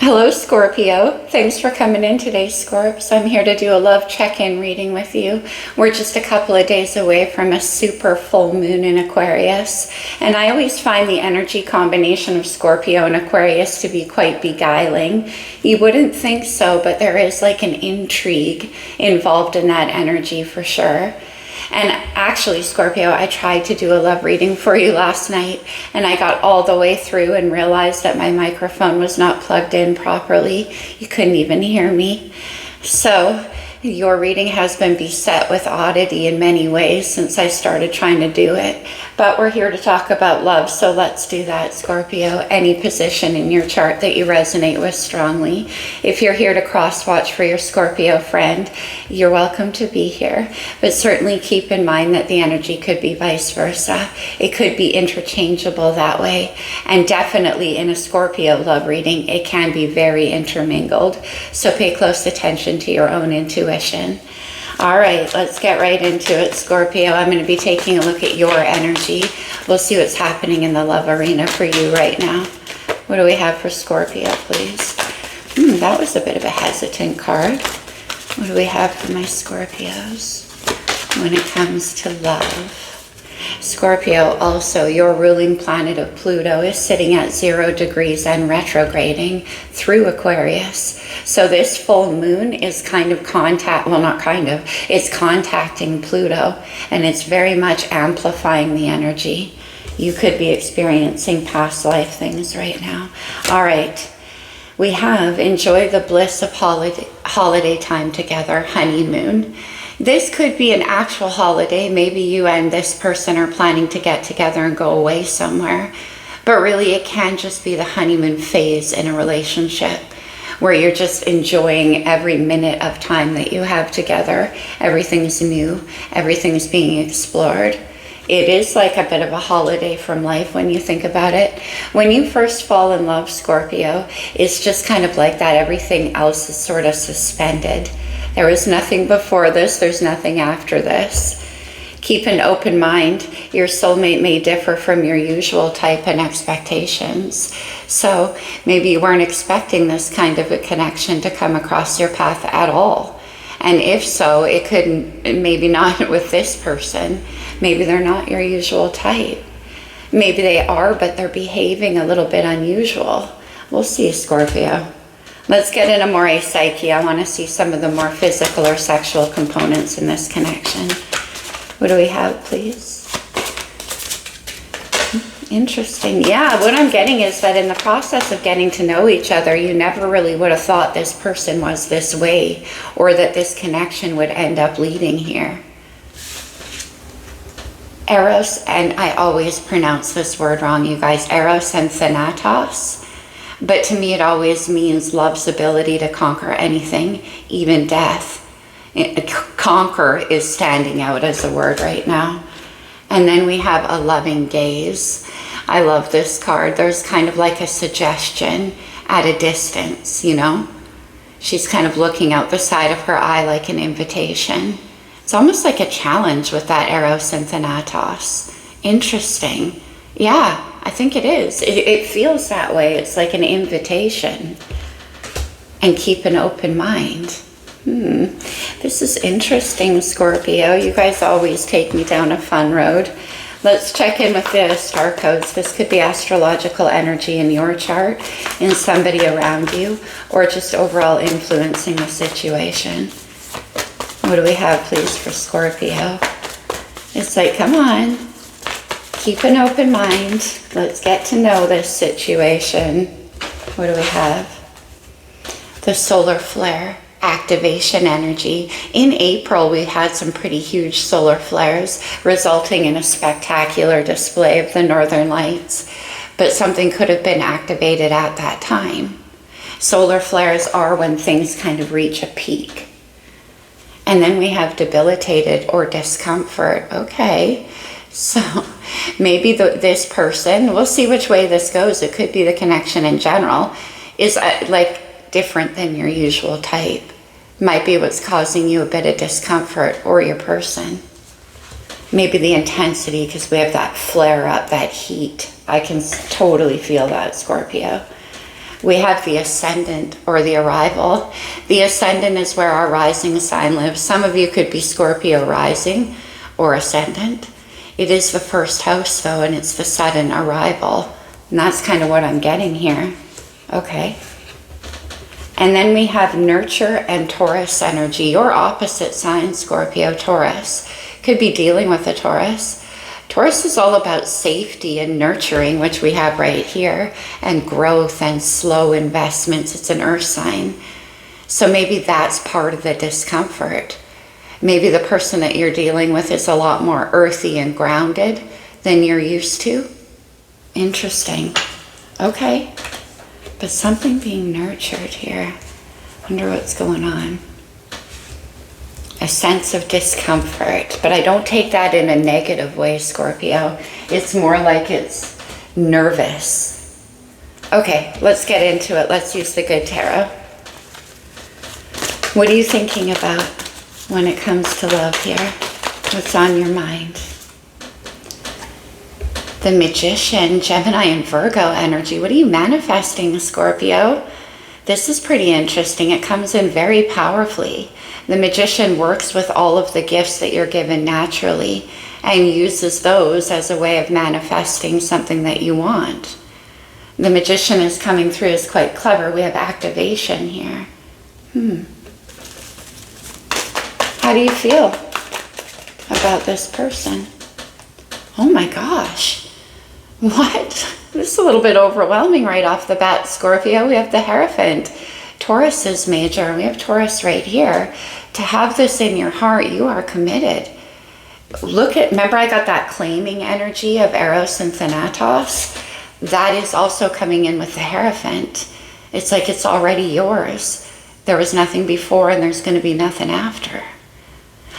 Hello, Scorpio. Thanks for coming in today, Scorps. I'm here to do a love check-in reading with you. We're just a couple of days away from a super full moon in Aquarius, and I always find the energy combination of Scorpio and Aquarius to be quite beguiling. You wouldn't think so, but there is like an intrigue involved in that energy for sure. And actually, Scorpio, I tried to do a love reading for you last night, and I got all the way through and realized that my microphone was not plugged in properly. You couldn't even hear me. So your reading has been beset with oddity in many ways since I started trying to do it. But we're here to talk about love, so let's do that, Scorpio. Any position in your chart that you resonate with strongly. If you're here to cross-watch for your Scorpio friend, you're welcome to be here. But certainly keep in mind that the energy could be vice versa. It could be interchangeable that way. And definitely in a Scorpio love reading, it can be very intermingled. So pay close attention to your own intuition. All right, let's get right into it, Scorpio. I'm going to be taking a look at your energy. We'll see what's happening in the love arena for you right now. What do we have for Scorpio, please? That was a bit of a hesitant card. What do we have for my Scorpios when it comes to love? Scorpio, also, your ruling planet of Pluto is sitting at 0 degrees and retrograding through Aquarius. So this full moon is it's contacting Pluto, and it's very much amplifying the energy. You could be experiencing past life things right now. All right. We have enjoy the bliss of holiday time together, honeymoon. This could be an actual holiday. Maybe you and this person are planning to get together and go away somewhere. But really, it can just be the honeymoon phase in a relationship where you're just enjoying every minute of time that you have together. Everything's new. Everything's being explored. It is like a bit of a holiday from life when you think about it. When you first fall in love, Scorpio, it's just kind of like that. Everything else is sort of suspended. There was nothing before this. There's nothing after this. Keep an open mind. Your soulmate may differ from your usual type and expectations. So maybe you weren't expecting this kind of a connection to come across your path at all. And if so, it couldn't, maybe not with this person. Maybe they're not your usual type. Maybe they are, but they're behaving a little bit unusual. We'll see, Scorpio. Let's get into more psyche. I want to see some of the more physical or sexual components in this connection. What do we have, please? Interesting. Yeah, what I'm getting is that in the process of getting to know each other, you never really would have thought this person was this way or that this connection would end up leading here. Eros, and I always pronounce this word wrong, you guys, Eros and Thanatos. But to me, it always means love's ability to conquer anything, even death. Conquer is standing out as a word right now. And then we have a loving gaze. I love this card. There's kind of like a suggestion at a distance, you know? She's kind of looking out the side of her eye like an invitation. It's almost like a challenge with that Eros and Thanatos. Interesting. Yeah, I think it is. It feels that way. It's like an invitation. And keep an open mind. This is interesting, Scorpio. You guys always take me down a fun road. Let's check in with the star codes. This could be astrological energy in your chart, in somebody around you, or just overall influencing the situation. What do we have, please, for Scorpio? It's like, come on. Keep an open mind. Let's get to know this situation. What do we have? The solar flare. Activation energy. In April, we had some pretty huge solar flares, resulting in a spectacular display of the northern lights. But something could have been activated at that time. Solar flares are when things kind of reach a peak. And then we have debilitated or discomfort. Okay, so maybe this person, we'll see which way this goes. It could be the connection in general, is like different than your usual type. Might be what's causing you a bit of discomfort, or your person. Maybe the intensity, because we have that flare up, that heat. I can totally feel that, Scorpio. We have the ascendant or the arrival. The ascendant is where our rising sign lives. Some of you could be Scorpio rising or ascendant. It is the first house though, and it's the sudden arrival. And that's kind of what I'm getting here. Okay. And then we have nurture and Taurus energy. Your opposite sign, Scorpio, Taurus, could be dealing with a Taurus. Taurus is all about safety and nurturing, which we have right here, and growth and slow investments. It's an earth sign. So maybe that's part of the discomfort. Maybe the person that you're dealing with is a lot more earthy and grounded than you're used to. Interesting. Okay. But something being nurtured here. Wonder what's going on. A sense of discomfort, but I don't take that in a negative way, Scorpio. It's more like it's nervous. Okay, let's get into it. Let's use the good tarot. What are you thinking about when it comes to love here? What's on your mind? The Magician, Gemini and Virgo energy. What are you manifesting, Scorpio? This is pretty interesting. It comes in very powerfully. The Magician works with all of the gifts that you're given naturally and uses those as a way of manifesting something that you want. The Magician is coming through as quite clever. We have activation here. How do you feel about this person? Oh my gosh. What? This is a little bit overwhelming right off the bat, Scorpio. We have the Hierophant. Taurus is major. We have Taurus right here. To have this in your heart, you are committed. Remember I got that claiming energy of Eros and Thanatos? That is also coming in with the Hierophant. It's like it's already yours. There was nothing before and there's going to be nothing after.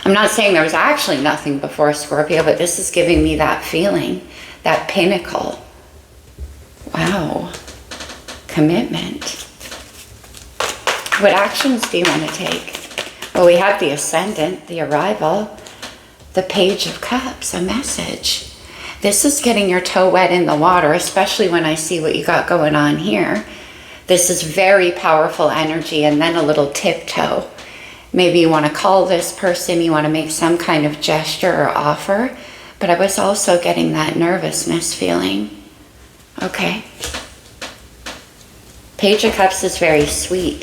I'm not saying there was actually nothing before, Scorpio, but this is giving me that feeling, that pinnacle. Wow. Commitment. What actions do you want to take? Well, we have the Ascendant, the Arrival, the Page of Cups, a message. This is getting your toe wet in the water, especially when I see what you got going on here. This is very powerful energy, and then a little tiptoe. Maybe you want to call this person, you want to make some kind of gesture or offer, but I was also getting that nervousness feeling. Okay. Page of Cups is very sweet.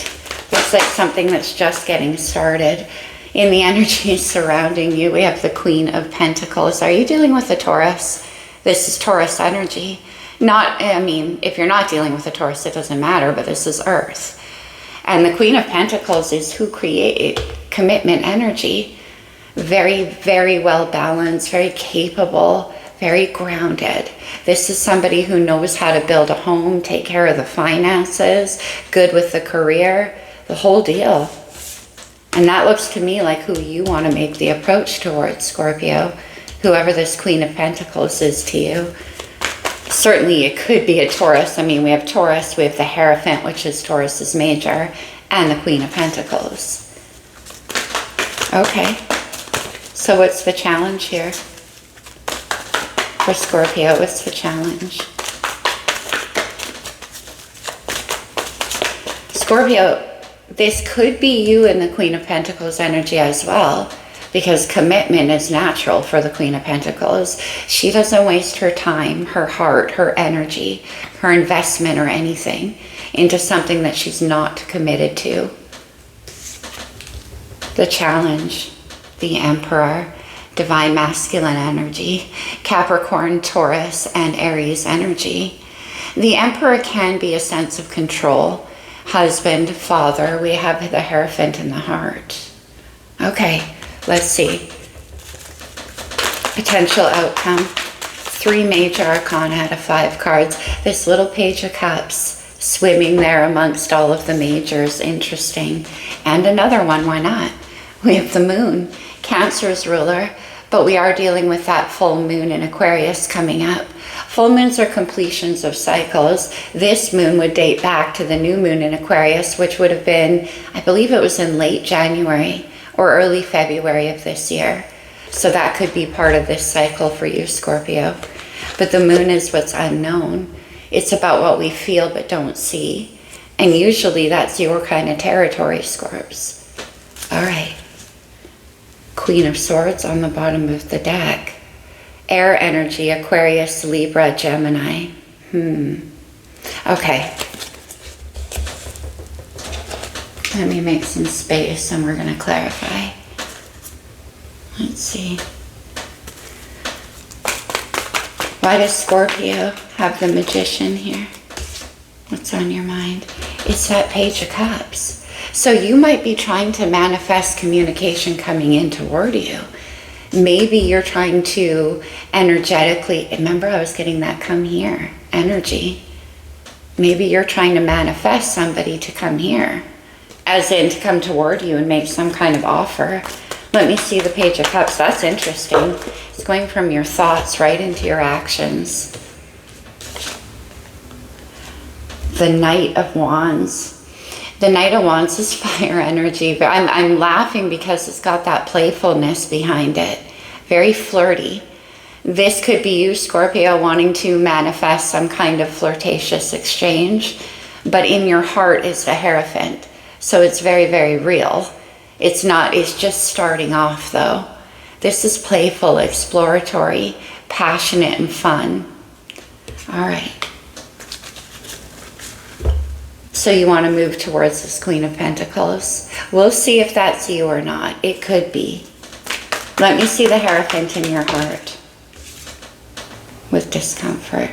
Looks like something that's just getting started. In the energies surrounding you, we have the Queen of Pentacles. Are you dealing with a Taurus? This is Taurus energy. If you're not dealing with a Taurus, it doesn't matter, but this is Earth. And the Queen of Pentacles is who created commitment energy. Very, very well balanced, very capable, very grounded. This is somebody who knows how to build a home, take care of the finances, good with the career, the whole deal. And that looks to me like who you want to make the approach towards, Scorpio, whoever this Queen of Pentacles is to you. Certainly it could be a Taurus. We have Taurus, we have the Hierophant, which is Taurus's major, and the Queen of Pentacles. Okay, so what's the challenge here? For Scorpio, what's the challenge? Scorpio, this could be you and the Queen of Pentacles energy as well, because commitment is natural for the Queen of Pentacles. She doesn't waste her time, her heart, her energy, her investment or anything into something that she's not committed to. The challenge, the Emperor, divine masculine energy, Capricorn, Taurus, and Aries energy. The Emperor can be a sense of control, husband, father. We have the Hierophant in the heart. Okay. Let's see. Potential outcome. 3 major arcana out of 5 cards. This little Page of Cups swimming there amongst all of the majors. Interesting. And another one, why not? We have the Moon, Cancer's ruler, but we are dealing with that full moon in Aquarius coming up. Full moons are completions of cycles. This moon would date back to the new moon in Aquarius, which would have been, I believe it was in late January or early February of this year. So that could be part of this cycle for you, Scorpio. But the moon is what's unknown. It's about what we feel but don't see. And usually that's your kind of territory, Scorps. All right. Queen of Swords on the bottom of the deck. Air energy, Aquarius, Libra, Gemini. Okay. Let me make some space and we're going to clarify. Let's see. Why does Scorpio have the Magician here? What's on your mind? It's that Page of Cups. So you might be trying to manifest communication coming in toward you. Maybe you're trying to energetically, remember I was getting that come here energy. Maybe you're trying to manifest somebody to come here, as in to come toward you and make some kind of offer. Let me see the Page of Cups. That's interesting. It's going from your thoughts right into your actions. The Knight of Wands. The Knight of Wands is fire energy, but I'm laughing because it's got that playfulness behind it. Very flirty. This could be you, Scorpio, wanting to manifest some kind of flirtatious exchange, but in your heart is the Hierophant. So it's very, very real. It's just starting off though. This is playful, exploratory, passionate, and fun. All right. So you want to move towards this Queen of Pentacles. We'll see if that's you or not. It could be. Let me see the Hierophant in your heart with discomfort.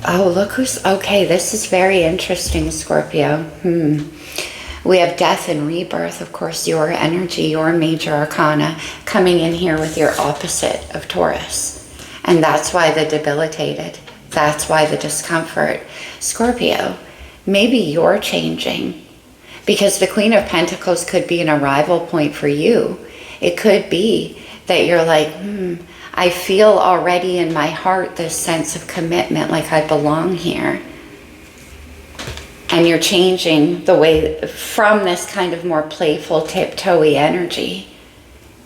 Oh, look who's... Okay, this is very interesting, Scorpio. We have Death and Rebirth, of course, your energy, your major arcana, coming in here with your opposite of Taurus. And that's why the debilitated. That's why the discomfort. Scorpio, maybe you're changing, because the Queen of Pentacles could be an arrival point for you. It could be that you're like, I feel already in my heart this sense of commitment, like I belong here. And you're changing the way from this kind of more playful, tiptoey energy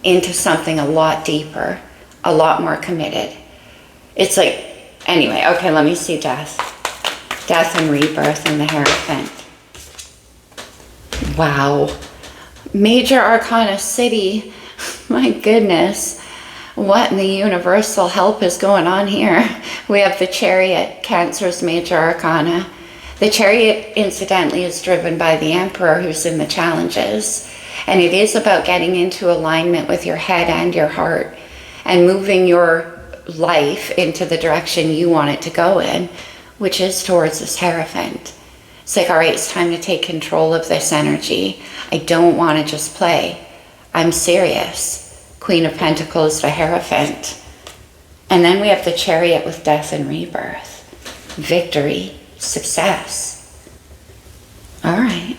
into something a lot deeper, a lot more committed. It's like, anyway, okay, let me see Death. Death and Rebirth and the Hierophant. Wow. Major Arcana City. My goodness. What in the universal help is going on here? We have the Chariot, Cancer's major arcana. The Chariot, incidentally, is driven by the Emperor, who's in the challenges. And it is about getting into alignment with your head and your heart and moving your life into the direction you want it to go in, which is towards this Hierophant. It's like, all right, it's time to take control of this energy. I don't want to just play. I'm serious. Queen of Pentacles, the Hierophant. And then we have the Chariot with Death and Rebirth. Victory, success. All right.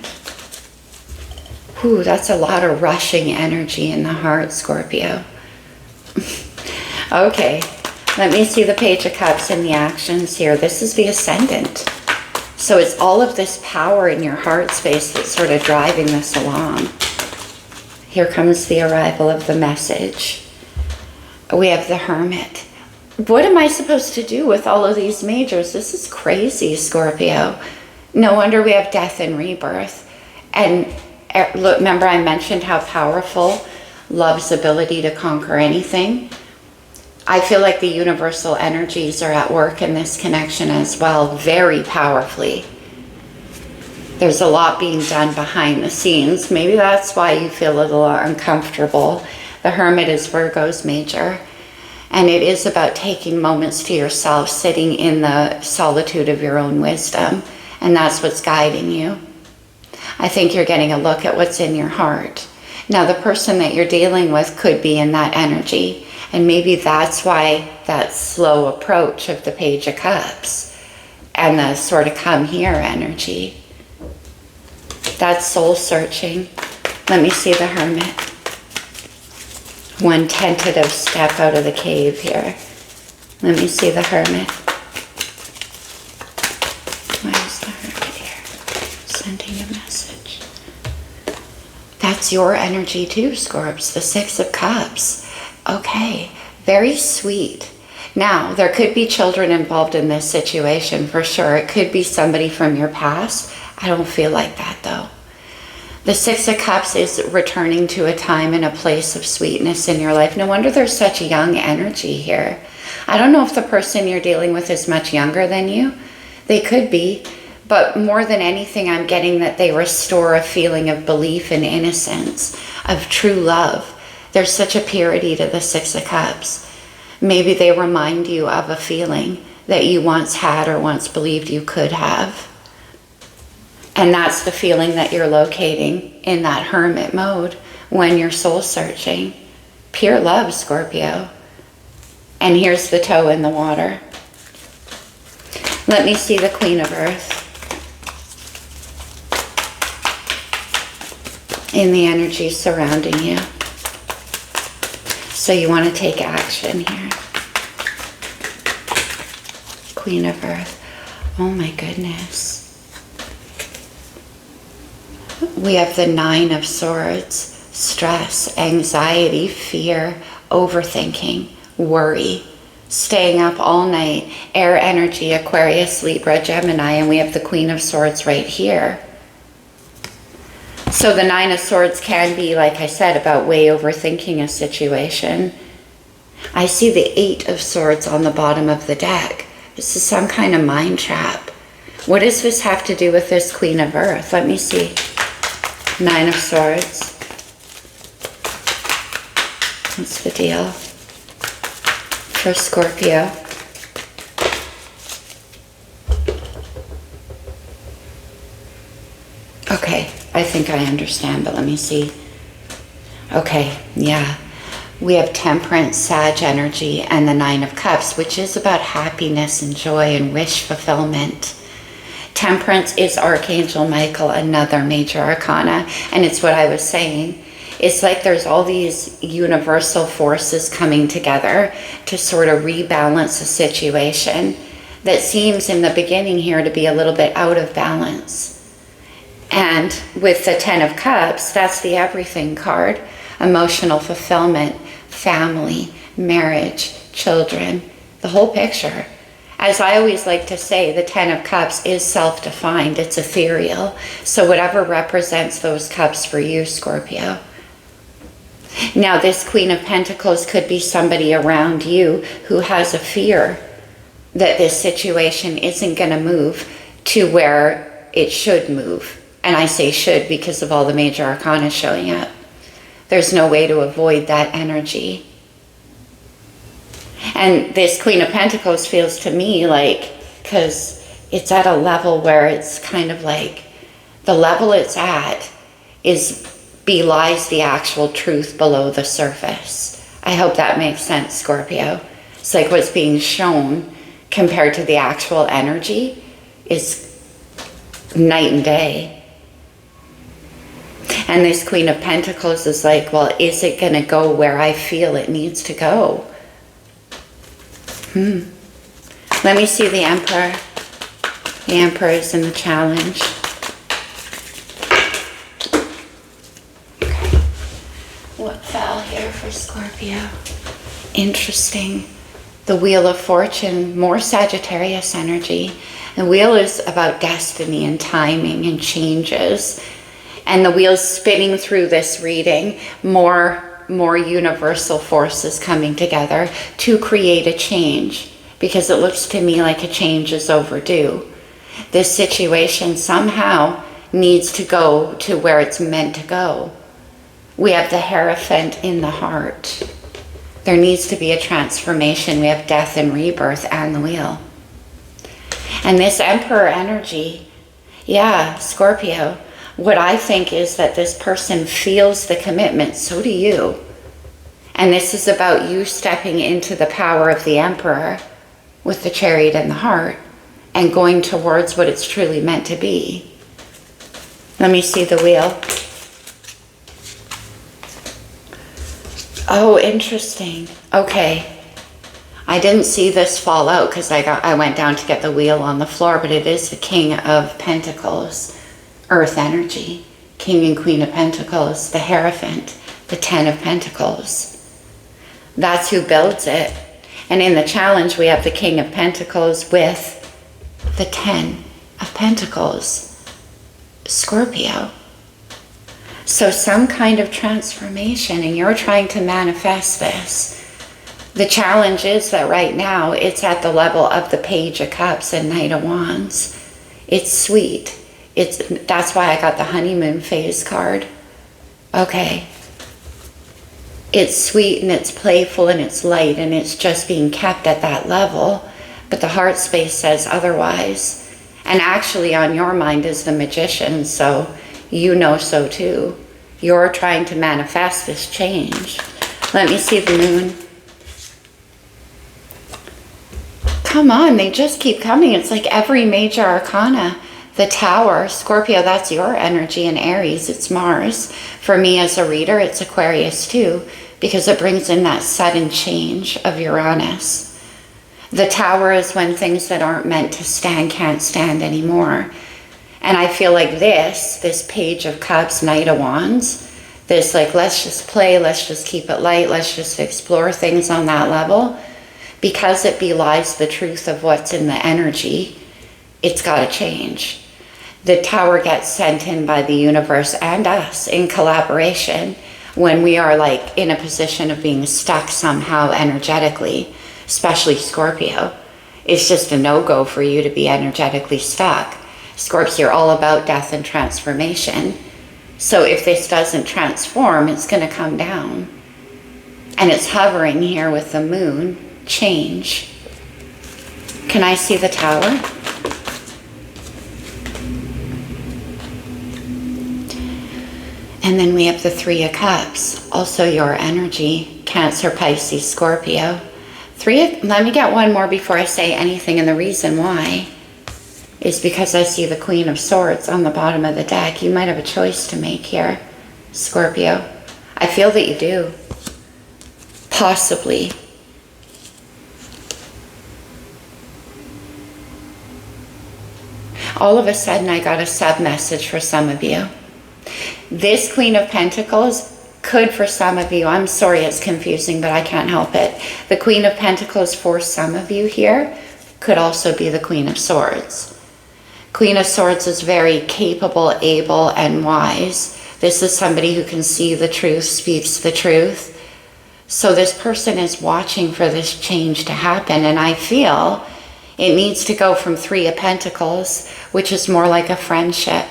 Ooh, that's a lot of rushing energy in the heart, Scorpio. Okay, let me see the Page of Cups and the actions here. This is the Ascendant. So it's all of this power in your heart space that's sort of driving this along. Here comes the arrival of the message. We have the Hermit. What am I supposed to do with all of these majors? This is crazy, Scorpio. No wonder we have Death and Rebirth. And look, remember I mentioned how powerful love's ability to conquer anything? I feel like the universal energies are at work in this connection as well, very powerfully. There's a lot being done behind the scenes. Maybe that's why you feel a little uncomfortable. The Hermit is Virgo's major. And it is about taking moments to yourself, sitting in the solitude of your own wisdom. And that's what's guiding you. I think you're getting a look at what's in your heart. Now, the person that you're dealing with could be in that energy. And maybe that's why that slow approach of the Page of Cups and the sort of come here energy. That's soul searching. Let me see the Hermit. One tentative step out of the cave here. Let me see the Hermit. Why is the Hermit here? Sending a message. That's your energy too, Scorps. The Six of Cups. Okay, very sweet. Now, there could be children involved in this situation for sure. It could be somebody from your past. I don't feel like that though. The Six of Cups is returning to a time and a place of sweetness in your life. No wonder there's such young energy here. I don't know if the person you're dealing with is much younger than you. They could be. But more than anything, I'm getting that they restore a feeling of belief and innocence, of true love. There's such a purity to the Six of Cups. Maybe they remind you of a feeling that you once had or once believed you could have. And that's the feeling that you're locating in that hermit mode when you're soul searching. Pure love, Scorpio. And here's the toe in the water. Let me see the Queen of Earth in the energy surrounding you. So you want to take action here. Queen of Earth. Oh my goodness. We have the Nine of Swords. Stress, anxiety, fear, overthinking, worry, staying up all night, air energy, Aquarius, Libra, Gemini, and we have the Queen of Swords right here. So the Nine of Swords can be, like I said, about way overthinking a situation. I see the Eight of Swords on the bottom of the deck. This is some kind of mind trap. What does this have to do with this Queen of Earth? Let me see. Nine of Swords. What's the deal for Scorpio? Okay, I think I understand, but let me see. Okay, yeah. We have Temperance, Sag energy, and the Nine of Cups, which is about happiness and joy and wish fulfillment. Temperance is Archangel Michael, another major arcana, and it's what I was saying. It's like there's all these universal forces coming together to sort of rebalance a situation that seems in the beginning here to be a little bit out of balance. And with the Ten of Cups, that's the everything card. Emotional fulfillment, family, marriage, children, the whole picture. As I always like to say, the Ten of Cups is self-defined, it's ethereal. So whatever represents those cups for you, Scorpio. Now this Queen of Pentacles could be somebody around you who has a fear that this situation isn't going to move to where it should move. And I say should because of all the major arcana showing up. There's no way to avoid that energy. And this Queen of Pentacles feels to me like, because it's at a level where it's kind of like, the level it's at is belies the actual truth below the surface. I hope that makes sense, Scorpio. It's like what's being shown compared to the actual energy is night and day. And this Queen of Pentacles is like, well, is it going to go where I feel it needs to go? Let me see the Emperor. The Emperor is in the challenge. Okay. What fell here for Scorpio? Interesting. The Wheel of Fortune, more Sagittarius energy. The wheel is about destiny and timing and changes. And the wheel's spinning through this reading, more universal forces coming together to create a change, because it looks to me like a change is overdue. This situation somehow needs to go to where it's meant to go. We have the Hierophant in the heart. There needs to be a transformation. We have death and rebirth and the wheel. And this Emperor energy, yeah, Scorpio, what I think is that this person feels the commitment, so do you. And this is about you stepping into the power of the Emperor with the Chariot in the heart and going towards what it's truly meant to be. Let me see the wheel. Oh, interesting. Okay. I didn't see this fall out because I went down to get the wheel on the floor, but it is the King of Pentacles. Earth energy, King and Queen of Pentacles, the Hierophant, the Ten of Pentacles. That's who builds it. And in the challenge, we have the King of Pentacles with the 10 of Pentacles, Scorpio. So some kind of transformation, and you're trying to manifest this. The challenge is that right now it's at the level of the Page of Cups and Knight of Wands. It's sweet. That's why I got the honeymoon phase card. Okay. It's sweet and it's playful and it's light and it's just being kept at that level. But the heart space says otherwise. And actually on your mind is the Magician, so you know so too. You're trying to manifest this change. Let me see the moon. Come on, they just keep coming. It's like every major arcana. The Tower, Scorpio, that's your energy, and Aries, it's Mars. For me as a reader, it's Aquarius too, because it brings in that sudden change of Uranus. The Tower is when things that aren't meant to stand can't stand anymore. And I feel like this Page of Cups, Knight of Wands, this like, let's just play, let's just keep it light, let's just explore things on that level. Because it belies the truth of what's in the energy, it's got to change. The Tower gets sent in by the universe and us in collaboration when we are like in a position of being stuck somehow energetically, especially Scorpio. It's just a no-go for you to be energetically stuck. Scorpio, you're all about death and transformation. So if this doesn't transform, it's going to come down. And it's hovering here with the moon, change. Can I see the Tower? And then we have the Three of Cups, also your energy, Cancer, Pisces, Scorpio. Let me get one more before I say anything, and the reason why is because I see the Queen of Swords on the bottom of the deck. You might have a choice to make here, Scorpio. I feel that you do. Possibly. All of a sudden, I got a sub-message for some of you. This Queen of Pentacles could, for some of you, I'm sorry it's confusing, but I can't help it. The Queen of Pentacles for some of you here could also be the Queen of Swords. Queen of Swords is very capable, able, and wise. This is somebody who can see the truth, speaks the truth. So this person is watching for this change to happen, and I feel it needs to go from Three of Pentacles, which is more like a friendship.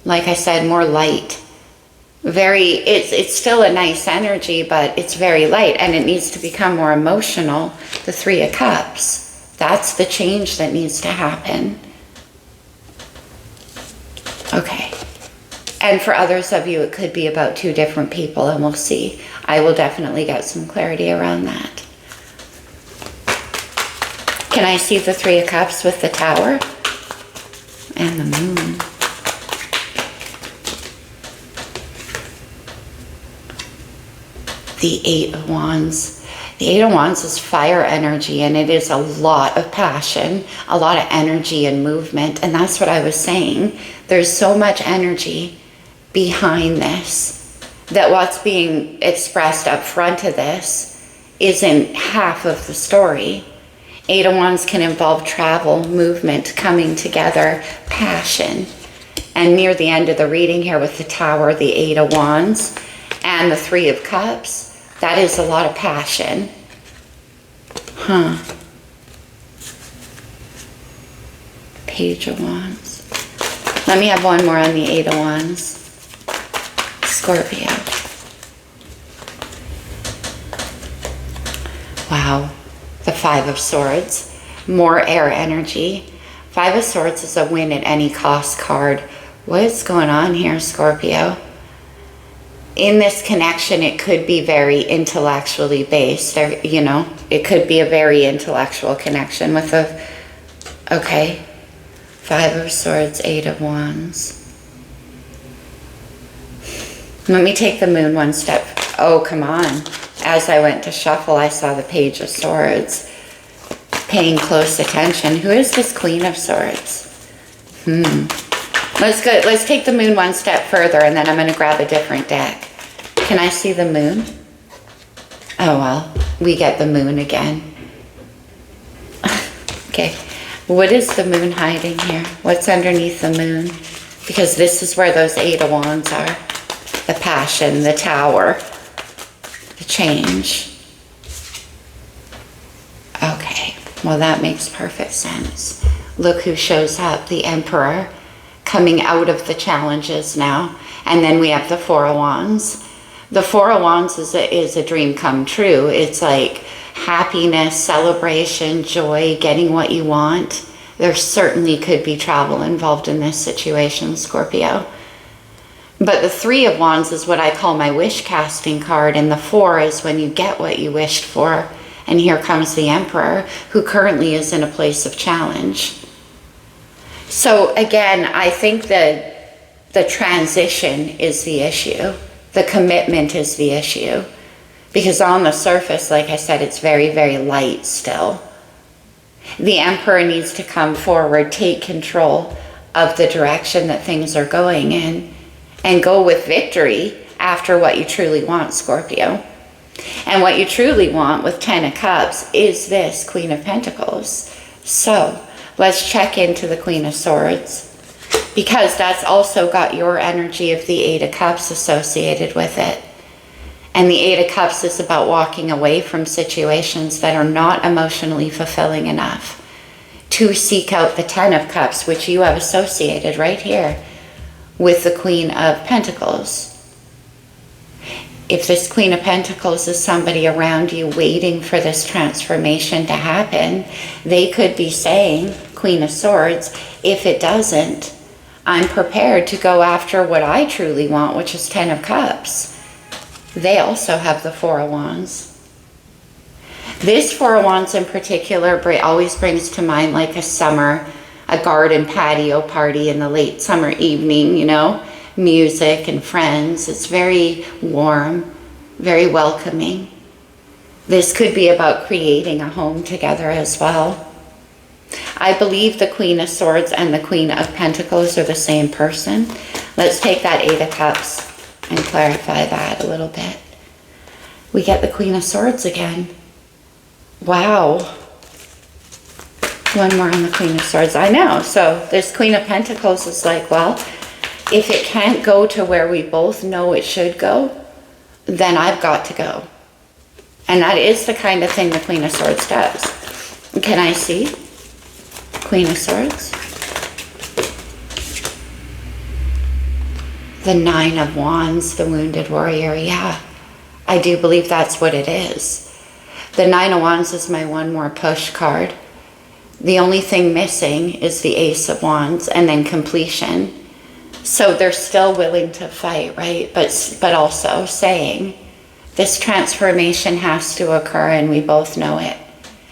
Like I said, more light. It's still a nice energy, but it's very light, and it needs to become more emotional. The Three of Cups. That's the change that needs to happen. Okay. And for others of you, it could be about two different people, and we'll see. I will definitely get some clarity around that. Can I see the Three of Cups with the Tower? And the Moon. The Eight of Wands. The Eight of Wands is fire energy, and it is a lot of passion, a lot of energy and movement. And that's what I was saying. There's so much energy behind this that what's being expressed up front of this isn't half of the story. Eight of Wands can involve travel, movement, coming together, passion. And near the end of the reading here with the Tower, the Eight of Wands, and the Three of Cups, that is a lot of passion. Page of Wands. Let me have one more on the Eight of Wands. Scorpio. Wow. The Five of Swords. More air energy. Five of Swords is a win at any cost card. What is going on here, Scorpio? In this connection, it could be very intellectually based. You know, it could be a very intellectual connection with a... Okay. Five of Swords, Eight of Wands. Let me take the Moon one step. Oh, come on. As I went to shuffle, I saw the Page of Swords. Paying close attention. Who is this Queen of Swords? Let's take the Moon one step further, and then I'm going to grab a different deck. Can I see the Moon? Oh, well, we get the Moon again. Okay, what is the moon hiding here? What's underneath the moon? Because this is where those 8 of Wands are. The passion, the tower, the change. Okay, well that makes perfect sense. Look who shows up, the Emperor, coming out of the challenges now. And then we have the 4 of Wands. The 4 of Wands is a dream come true. It's like happiness, celebration, joy, getting what you want. There certainly could be travel involved in this situation, Scorpio. But the 3 of Wands is what I call my wish casting card, and the 4 is when you get what you wished for. And here comes the Emperor, who currently is in a place of challenge. So again, I think that the transition is the issue. The commitment is the issue. Because on the surface, like I said, it's very, very light still. The Emperor needs to come forward, take control of the direction that things are going in, and go with victory after what you truly want, Scorpio. And what you truly want with 10 of Cups is this Queen of Pentacles. So let's check into the Queen of Swords, because that's also got your energy of the 8 of Cups associated with it. And the 8 of Cups is about walking away from situations that are not emotionally fulfilling enough to seek out the 10 of Cups, which you have associated right here with the Queen of Pentacles. If this Queen of Pentacles is somebody around you waiting for this transformation to happen, they could be saying, Queen of Swords, if it doesn't, I'm prepared to go after what I truly want, which is 10 of Cups. They also have the 4 of Wands. This 4 of Wands in particular always brings to mind like a summer, a garden patio party in the late summer evening, you know, music and friends. It's very warm, very welcoming. This could be about creating a home together as well. I believe the Queen of Swords and the Queen of Pentacles are the same person. Let's take that 8 of Cups and clarify that a little bit. We get the Queen of Swords again. Wow. One more on the Queen of Swords. I know. So this Queen of Pentacles is like, well, if it can't go to where we both know it should go, then I've got to go. And that is the kind of thing the Queen of Swords does. Can I see? Queen of Swords. The 9 of Wands, the wounded warrior. Yeah, I do believe that's what it is. The 9 of Wands is my one more push card. The only thing missing is the Ace of Wands and then completion. So they're still willing to fight, right? But also saying this transformation has to occur and we both know it.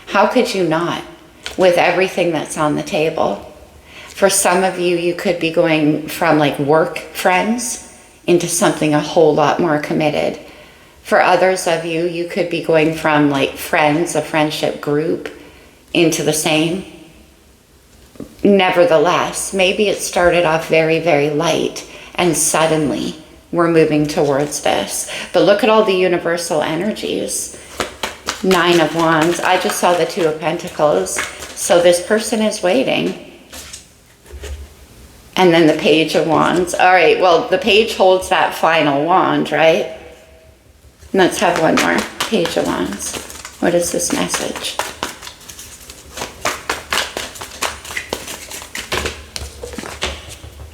How could you not with everything that's on the table? For some of you, you could be going from like work friends into something a whole lot more committed. For others of you, you could be going from like friends, a friendship group, into the same. Nevertheless, maybe it started off very, very light and suddenly we're moving towards this. But look at all the universal energies. 9 of Wands. I just saw the 2 of Pentacles. So this person is waiting. And then the Page of Wands. All right, well, the Page holds that final wand, right? Let's have one more. Page of Wands. What is this message?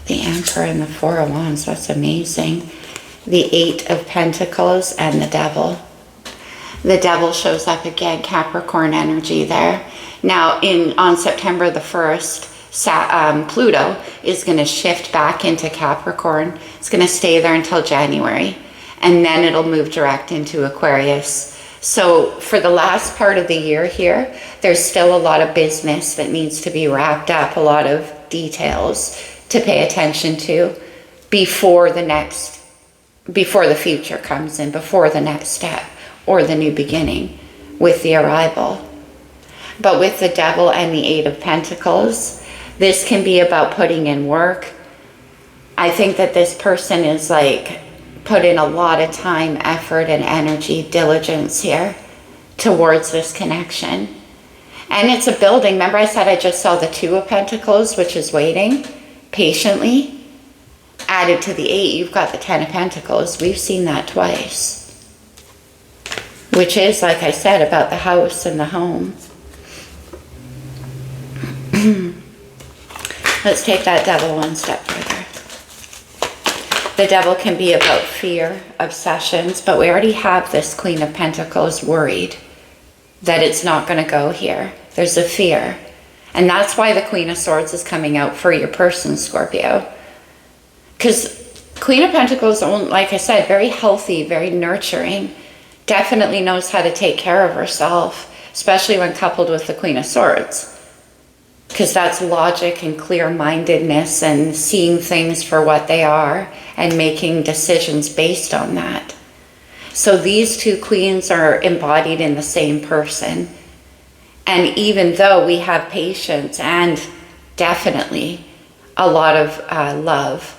The Emperor and the 4 of Wands. That's amazing. The 8 of Pentacles and the Devil. The Devil shows up again. Capricorn energy there. Now, on September the 1st, Pluto is going to shift back into Capricorn. It's going to stay there until January. And then it'll move direct into Aquarius. So for the last part of the year here, there's still a lot of business that needs to be wrapped up, a lot of details to pay attention to before the future comes in, before the next step or the new beginning with the arrival. But with the Devil and the 8 of Pentacles, this can be about putting in work. I think that this person is like put in a lot of time, effort, and energy, diligence here towards this connection. And it's a building. Remember I said I just saw the 2 of Pentacles, which is waiting patiently. Added to the 8, you've got the 10 of Pentacles. We've seen that twice. Which is, like I said, about the house and the home. Let's take that devil one step further. The devil can be about fear, obsessions, but we already have this Queen of Pentacles worried that it's not going to go here. There's a fear. And that's why the Queen of Swords is coming out for your person, Scorpio. Because Queen of Pentacles, like I said, very healthy, very nurturing, definitely knows how to take care of herself, especially when coupled with the Queen of Swords. Because that's logic and clear-mindedness and seeing things for what they are and making decisions based on that. So these 2 queens are embodied in the same person. And even though we have patience and definitely a lot of love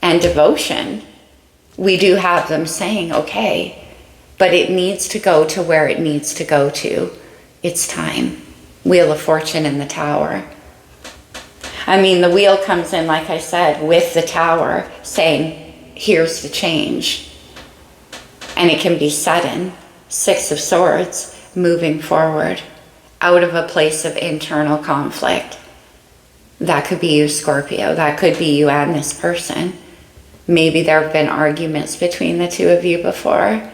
and devotion, we do have them saying, okay, but it needs to go to where it needs to go to. It's time. Wheel of Fortune in the Tower. I mean, the wheel comes in, like I said, with the Tower saying, here's the change. And it can be sudden. 6 of Swords, moving forward, out of a place of internal conflict. That could be you, Scorpio. That could be you and this person. Maybe there have been arguments between the 2 of you before.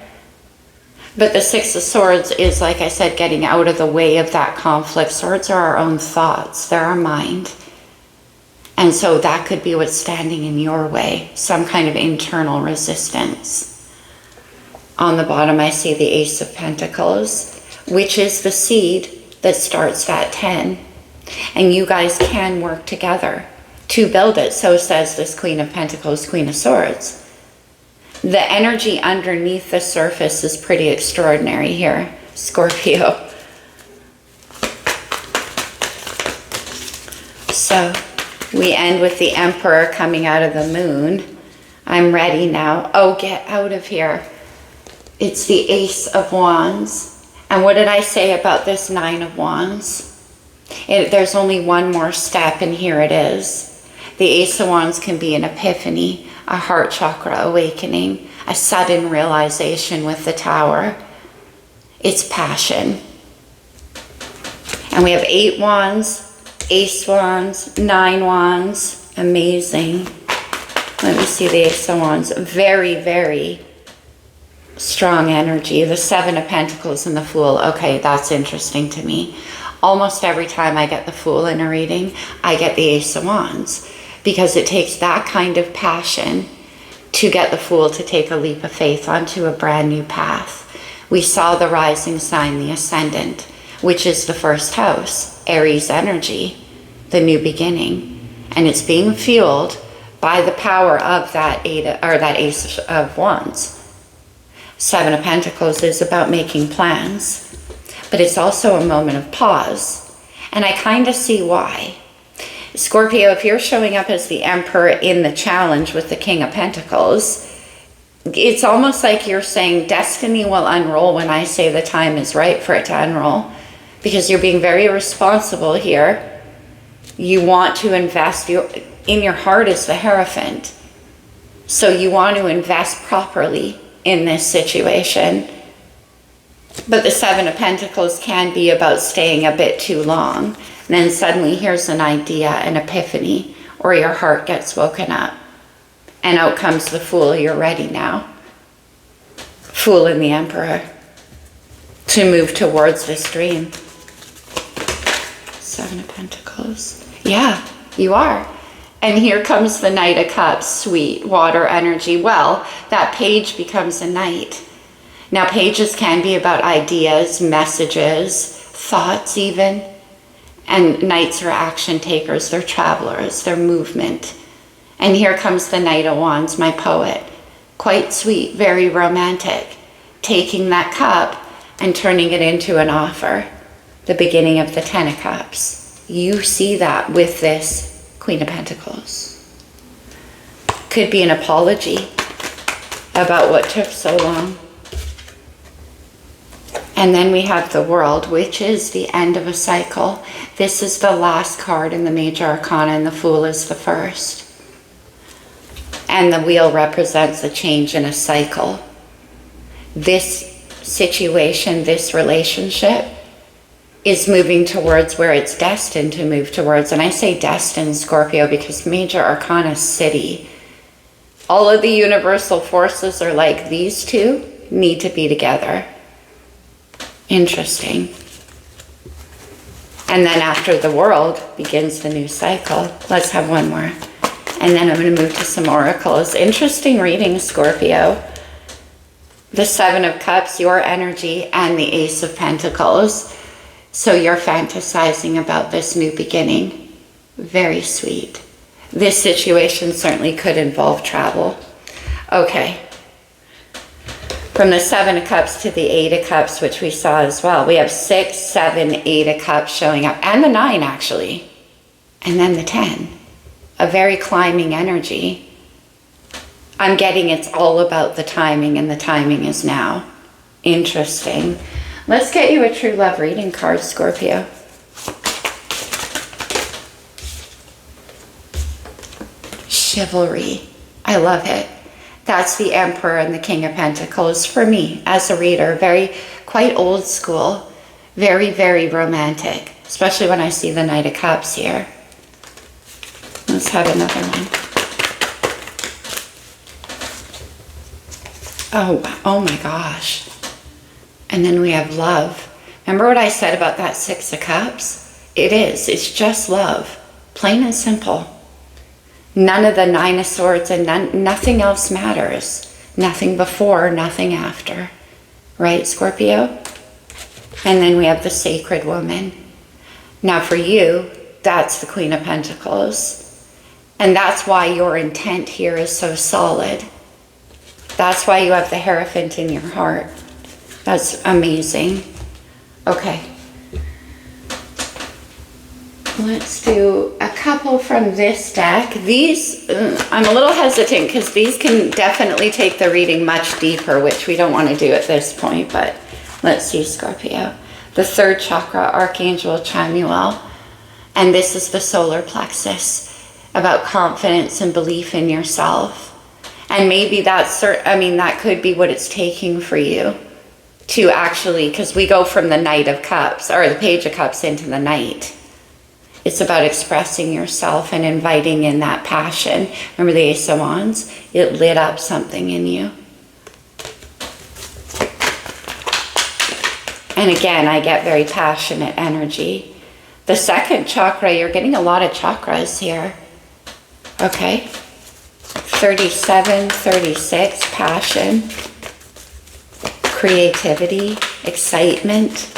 But the 6 of Swords is, like I said, getting out of the way of that conflict. Swords are our own thoughts. They're our mind. And so that could be what's standing in your way. Some kind of internal resistance. On the bottom, I see the Ace of Pentacles, which is the seed that starts that 10. And you guys can work together to build it. So says this Queen of Pentacles, Queen of Swords. The energy underneath the surface is pretty extraordinary here, Scorpio. So we end with the Emperor coming out of the moon. I'm ready now. Oh, get out of here. It's the Ace of Wands. And what did I say about this 9 of Wands? There's only one more step, and here it is. The Ace of Wands can be an epiphany, a heart chakra awakening, a sudden realization with the Tower. It's passion. And we have 8 Wands, Ace Wands, 9 Wands. Amazing. Let me see the Ace of Wands. Very, very strong energy. The 7 of Pentacles and the Fool. Okay, that's interesting to me. Almost every time I get the Fool in a reading, I get the Ace of Wands. Because it takes that kind of passion to get the Fool to take a leap of faith onto a brand new path. We saw the rising sign, the Ascendant, which is the first house, Aries energy, the new beginning. And it's being fueled by the power of that Ace of Wands. 7 of Pentacles is about making plans, but it's also a moment of pause. And I kind of see why. Scorpio, if you're showing up as the Emperor in the challenge with the King of Pentacles, it's almost like you're saying destiny will unroll when I say the time is right for it to unroll. Because you're being very responsible here. You want to invest. In your heart is the Hierophant. So you want to invest properly in this situation. But the 7 of Pentacles can be about staying a bit too long. And then suddenly here's an idea, an epiphany, or your heart gets woken up. And out comes the Fool. You're ready now. Fool and the Emperor to move towards this dream. 7 of Pentacles. Yeah, you are. And here comes the Knight of Cups, sweet water energy. Well, that page becomes a knight. Now, pages can be about ideas, messages, thoughts even. And knights are action takers, they're travelers, they're movement. And here comes the Knight of Wands, my poet. Quite sweet, very romantic. Taking that cup and turning it into an offer. The beginning of the 10 of Cups. You see that with this Queen of Pentacles. Could be an apology about what took so long. And then we have the World, which is the end of a cycle. This is the last card in the Major Arcana, and the Fool is the first. And the Wheel represents a change in a cycle. This situation, this relationship is moving towards where it's destined to move towards. And I say destined, Scorpio, because Major Arcana City, all of the universal forces are like, these two need to be together. Interesting. And then after the World begins the new cycle. Let's have one more. And then I'm going to move to some oracles. Interesting reading, Scorpio. The Seven of Cups, your energy, and the Ace of Pentacles. So you're fantasizing about this new beginning. Very sweet. This situation certainly could involve travel. Okay. From the Seven of Cups to the Eight of Cups, which we saw as well. We have 6, 7, 8 of Cups showing up. And the 9, actually. And then the 10. A very climbing energy. I'm getting it's all about the timing, and the timing is now. Interesting. Let's get you a true love reading card, Scorpio. Chivalry. I love it. That's the Emperor and the King of Pentacles for me as a reader. Quite old school. Very, very romantic. Especially when I see the Knight of Cups here. Let's have another one. Oh my gosh. And then we have love. Remember what I said about that Six of Cups? It's just love. Plain and simple. None of the Nine of Swords, and nothing else matters. Nothing before, nothing after. Right, Scorpio? And then we have the Sacred Woman. Now for you, that's the Queen of Pentacles. And that's why your intent here is so solid. That's why you have the Hierophant in your heart. That's amazing. Okay. Let's do a couple from this deck. These, I'm a little hesitant because these can definitely take the reading much deeper, which we don't want to do at this point, but let's see, Scorpio. The third chakra, Archangel Chamuel. And this is the solar plexus, about confidence and belief in yourself. And maybe that could be what it's taking for you to actually, because we go from the Knight of Cups, or the Page of Cups, into the Knight. It's about expressing yourself and inviting in that passion. Remember the Ace of Wands? It lit up something in you. And again, I get very passionate energy. The second chakra, you're getting a lot of chakras here. Okay. 37, 36, passion, creativity, excitement,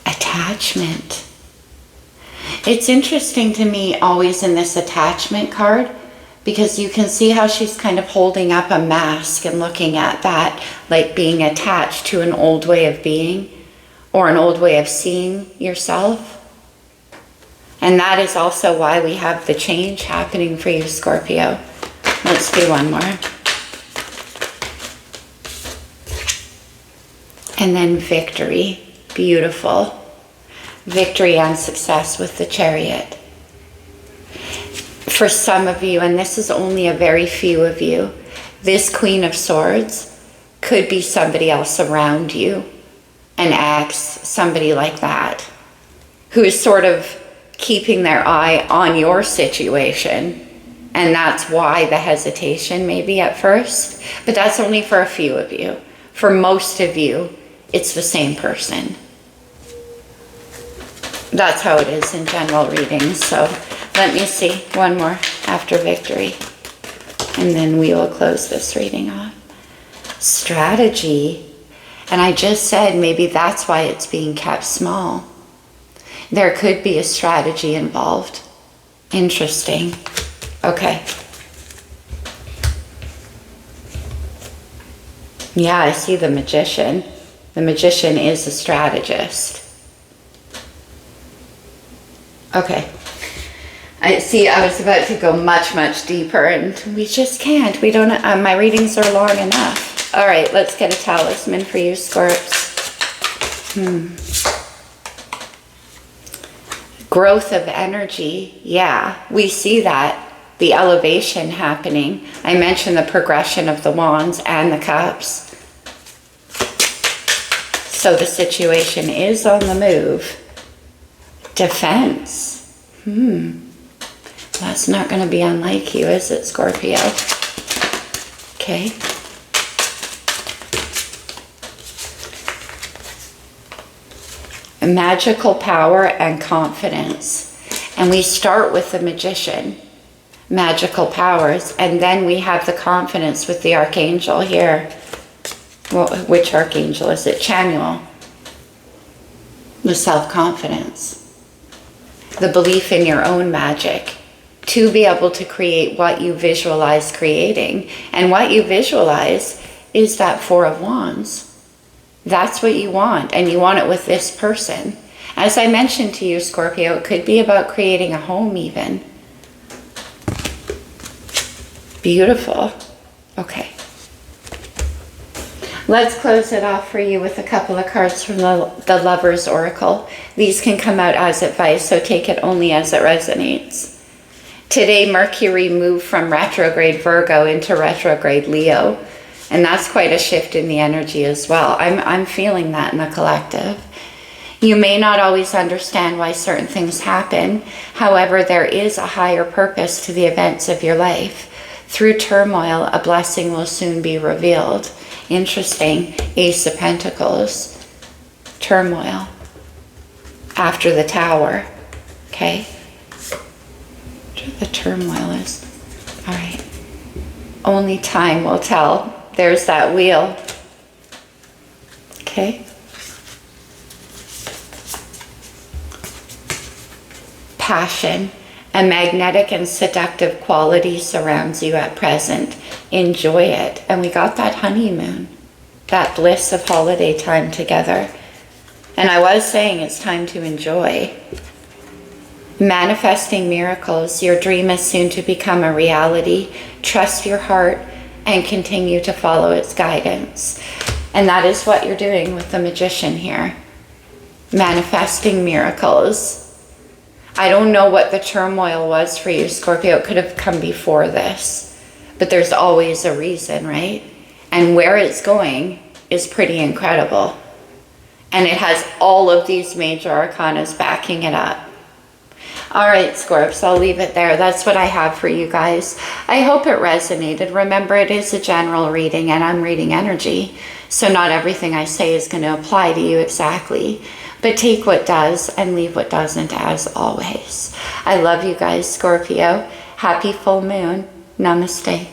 attachment. It's interesting to me always in this attachment card, because you can see how she's kind of holding up a mask and looking at that, like being attached to an old way of being or an old way of seeing yourself. And that is also why we have the change happening for you, Scorpio. Let's do one more. And then victory. Beautiful. Victory and success with the Chariot. For some of you, and this is only a very few of you, this Queen of Swords could be somebody else around you. An ex, somebody like that, who is sort of keeping their eye on your situation. And that's why the hesitation maybe at first. But that's only for a few of you. For most of you, it's the same person. That's how it is in general readings. So let me see one more after victory. And then we will close this reading off. Strategy. And I just said maybe that's why it's being kept small. There could be a strategy involved. Interesting. Okay. Yeah, I see the Magician. The Magician is a strategist. Okay. I was about to go much, much deeper, and we just can't. We don't, my readings are long enough. All right, let's get a talisman for you, Scorps. Growth of energy. Yeah, we see that. The elevation happening. I mentioned the progression of the wands and the cups. So the situation is on the move. Defense. That's not going to be unlike you, is it, Scorpio? Okay. Magical power and confidence. And we start with the Magician. Magical powers. And then we have the confidence with the Archangel here. Well, which Archangel is it? Chamuel. The self-confidence. The belief in your own magic. To be able to create what you visualize creating. And what you visualize is that Four of Wands. That's what you want, and you want it with this person. As I mentioned to you, Scorpio, it could be about creating a home even. Beautiful. Okay. Let's close it off for you with a couple of cards from the Lover's Oracle. These can come out as advice, so take it only as it resonates. Today, Mercury moved from retrograde Virgo into retrograde Leo. And that's quite a shift in the energy as well. I'm feeling that in the collective. You may not always understand why certain things happen. However, there is a higher purpose to the events of your life. Through turmoil, a blessing will soon be revealed. Interesting. Ace of Pentacles. Turmoil. After the Tower. Okay. What the turmoil is. All right. Only time will tell. There's that wheel. Okay. Passion. A magnetic and seductive quality surrounds you at present. Enjoy it. And we got that honeymoon. That bliss of holiday time together. And I was saying it's time to enjoy. Manifesting miracles. Your dream is soon to become a reality. Trust your heart and continue to follow its guidance. And that is what you're doing with the Magician here. Manifesting miracles. I don't know what the turmoil was for you, Scorpio. It could have come before this. But there's always a reason, right? And where it's going is pretty incredible. And it has all of these major arcanas backing it up. All right, Scorps, I'll leave it there. That's what I have for you guys. I hope it resonated. Remember, it is a general reading and I'm reading energy. So not everything I say is going to apply to you exactly. But take what does and leave what doesn't, as always. I love you guys, Scorpio. Happy full moon. Namaste.